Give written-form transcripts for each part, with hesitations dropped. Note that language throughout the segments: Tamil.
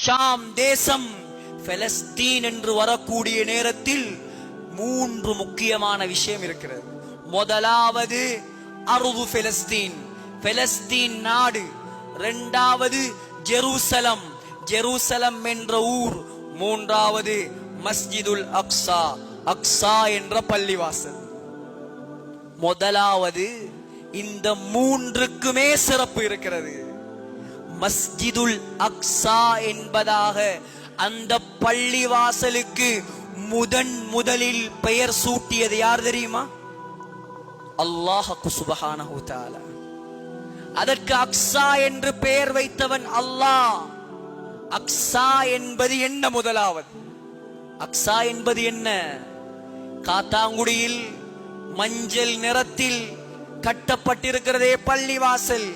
ஷாம் தேசம் பலஸ்தீன் என்று வரக்கூடிய நேரத்தில் 3 முக்கியமான விஷயம் இருக்கிறது. முதலாவது அர்து பலஸ்தீன், பலஸ்தீன் நாடு. இரண்டாவது ஜெருசலம், ஜெருசலம் என்ற ஊர். மூன்றாவது மஸ்ஜிதுல் அக்ஸா, அக்ஸா என்ற பள்ளிவாசல். முதலாவது இந்த 3க்குமே சிறப்பு இருக்கிறது. மஸ்ஜிதுல் அக்ஸா என்பதாக அந்த பள்ளிவாசலுக்கு முதலில் பெயர் சூட்டியது யார் தெரியுமா? அல்லாஹ் சுப்ஹானஹு தஆலா. அதற்கு அக்ஸா என்று பெயர் வைத்தவன் அல்லாஹ். அக்ஸா என்பது என்ன? முதலாவது அக்ஸா என்பது என்ன? காத்தாங்குடியில் மஞ்சள் நிறத்தில் கட்டப்பட்டிருக்கிறதே பள்ளிவாசல்,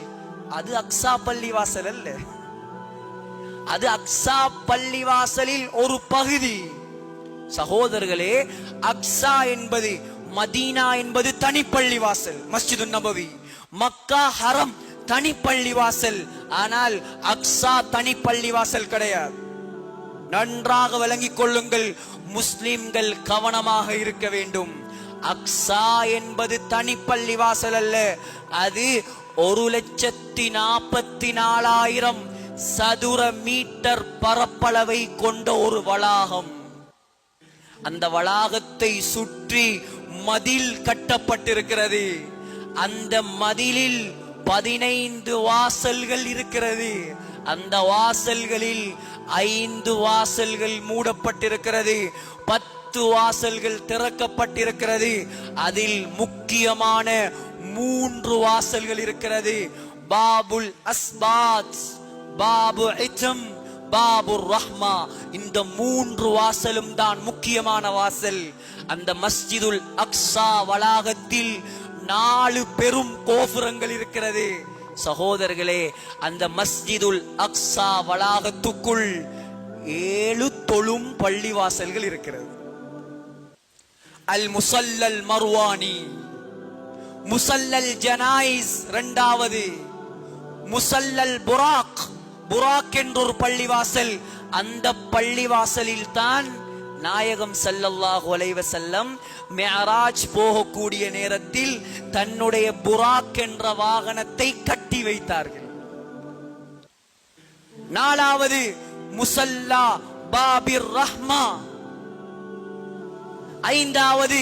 அது அக்ஸா பள்ளிவாசல் அல்ல. அது அக்ஸா பள்ளிவாசலில் ஒரு பகுதி. சகோதரர்களே, அக்ஸா என்பது, மதீனா என்பது தனிப்பள்ளிவாசல், மஸ்ஜிதுன் நபவி. மக்கா ஹரம் தனிப்பள்ளிவாசல். ஆனால் அக்ஸா தனிப்பள்ளிவாசல் கிடையாது. நன்றாக விளங்கிக் கொள்ளுங்கள், முஸ்லிம்கள் கவனமாக இருக்க வேண்டும். அக்ஸா என்பது தனிப்பள்ளிவாசல் அல்ல. அது 1,44,000 சதுர மீட்டர் பரப்பளவை கொண்ட ஒரு வளாகம். அந்த வளாகத்தை சுற்றி மதில் கட்டப்பட்டிருக்கிறது. அந்த மதிலில் 15 வாசல்கள் இருக்கிறது. அந்த வாசல்களில் 5 வாசல்கள் மூடப்பட்டிருக்கிறது, 10 வாசல்கள் திறக்கப்பட்டிருக்கிறது. அதில் முக்கியமான 3 வாசல்கள் இருக்கிறது. பாபுல் அஸ்பாத், பாபு இஜம், பாபு ரஹ்மா. இந்த 3 வாசலும் தான் முக்கியமான வாசல். அந்த மஸ்ஜிதுல் அக்ஸா வளாகத்தில் 4 பெரும் கோபுரங்கள் இருக்கிறது. சகோதரர்களே, அந்த மஸ்ஜிதுல் அக்ஸா வளாகத்துக்குள் 7 தொழும் பள்ளிவாசல்கள் இருக்கிறது. அல் முசல்லல் மர்வானி, முசல்லல் ஜனாயிஸ் இரண்டாவது, முசல்லல் புராக், புராக் என்ற ஒரு பள்ளிவாசல். அந்த பள்ளிவாசலில் தான் நாயகம் ஸல்லல்லாஹு அலைஹி வஸல்லம் மிஅராஜ் போகக்கூடிய நேரத்தில் தன்னுடைய புராக் என்ற வாகனத்தை கட்டி வைத்தார்கள். நாலாவது முசல்லா பாபிர் ரஹ்மா. ஐந்தாவது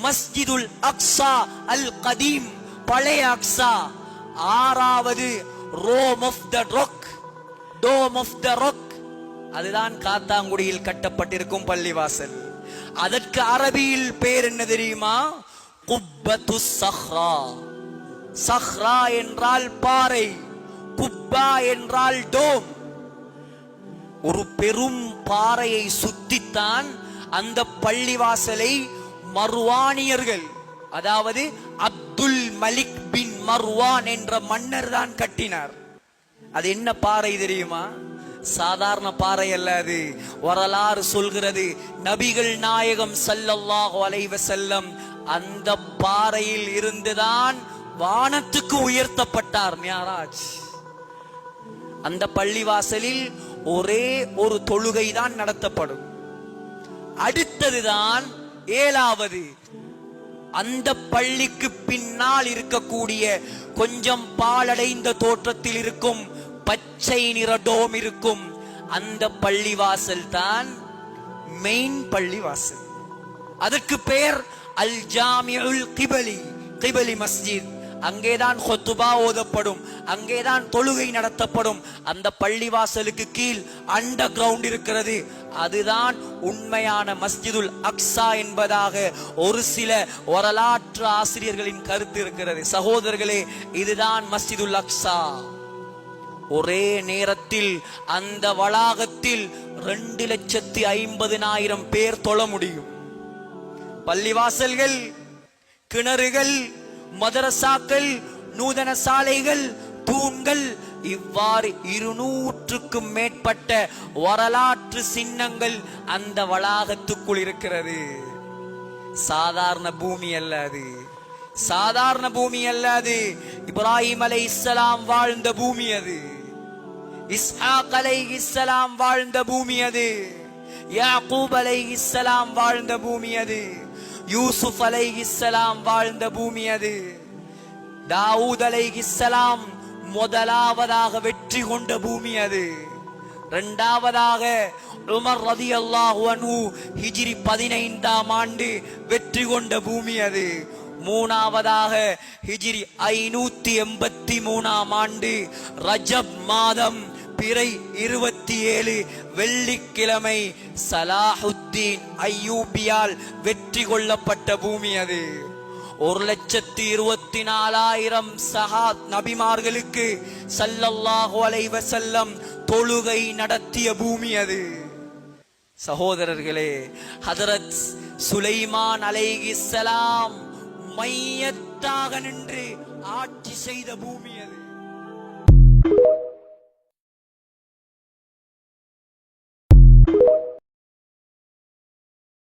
மஸ்ஜிதுல் அக்ஸா அல் கதீம், பழைய அக்ஸா. ஆறாவது dome of the rock, dome of the rock. அதுதான் காத்தாங்குடியில் கட்டப்பட்டிருக்கும் பள்ளிவாசல். அதற்கு அரபியில் பேர் என்ன தெரியுமா? குப்பத்து சஹ்ரா. சஹ்ரா என்றால் பாறை, குப்பா என்றால் டோம். ஒரு பெரும் பாறையை சுத்தித்தான் அந்த பள்ளிவாசலை மர்வானியர்கள், அதாவது அப்துல் மலிக் பின் மர்வான் என்ற மன்னர் தான் கட்டினார். அது என்ன பாறை தெரியுமா? சாதாரண பாறை அல்ல அது. வரலாறு சொல்கிறது, நபிகள் நாயகம் ஸல்லல்லாஹு அலைஹி வஸல்லம் அந்த பாறையில் இருந்துதான் வானத்துக்கு உயர்த்தப்பட்டார், மிஅராஜ். அந்த பள்ளிவாசலில் ஒரே ஒரு தொழுகை தான் நடத்தப்படும். அடுத்ததுதான் 7வது, அந்த பள்ளிக்கு பின்னால் இருக்கக்கூடிய கொஞ்சம் பாலடைந்த தோற்றத்தில் இருக்கும் பச்சை நிற டோம் இருக்கும். அந்த பள்ளிவாசல் தான் மெயின் பள்ளிவாசல். அதற்கு பெயர் அல் ஜாமிஉல் கிபலி, கிபலி மஸ்ஜித். அங்கேதான் ஹுத்பா ஓதப்படும், அங்கேதான் தொழுகை நடத்தப்படும். அந்த பள்ளிவாசலுக்கு கீழ் அண்டர் கிரவுண்ட் இருக்கிறது. அதுதான் உண்மையான மஸ்ஜிதுல் அக்ஸா என்பதாக ஒரு சில வரலாற்று ஆசிரியர்களின் கருத்து இருக்கிறது. சகோதரர்களே, இதுதான் மஸ்ஜிதுல் அக்ஸா. ஒரே நேரத்தில் அந்த வளாகத்தில் 2,50,000 பேர் தொழ முடியும். பள்ளிவாசல்கள், கிணறுகள், மதரசாக்கள், நூதன சாலைகள், தூண்கள், இவ்வாறு 200க்கும் மேற்பட்ட வரலாற்று சின்னங்கள் அந்த வளாகத்துக்குள் இருக்கிறது. சாதாரண பூமி அல்ல அது, சாதாரண பூமி அல்ல அது. இப்ராஹிம் அலைஹிஸ்ஸலாம் வாழ்ந்த பூமி அது. இஸ்ஹாக் அலைஹிஸ்ஸலாம் வாழ்ந்த பூமி அது. யாக்கூப் அலைஹிஸ்ஸலாம் வாழ்ந்த பூமி அது. யூசுப் அலைஹிஸ்ஸலாம் வாழ்ந்த பூமி அது. தாவூத் அலைஹிஸ்ஸலாம் முதலாவதாக வெற்றி கொண்ட பூமி அது. இரண்டாவதாக உமர் ரலியல்லாஹு அன்ஹு ஹிஜ்ரி 15ஆம் ஆண்டு வெற்றி கொண்ட பூமி அது. மூணாவதாக ஹிஜ்ரி 583ஆம் ஆண்டு ரஜப் மாதம் பிறை 27 வெள்ளிக்கிழமை சலாஹுத்தீன் அய்யூபியால் வெற்றி கொள்ளப்பட்ட பூமி அது. 1,24,000 சஹாத் நபிமார்களுக்கு ஸல்லல்லாஹு அலைஹி வஸல்லம் தொழுகை நடத்திய பூமி அது. சகோதரர்களே, ஹஜரத் சுலைமான் அலைஹிஸ்ஸலாம் மையத்தாக நின்று ஆட்சி செய்த பூமி அது.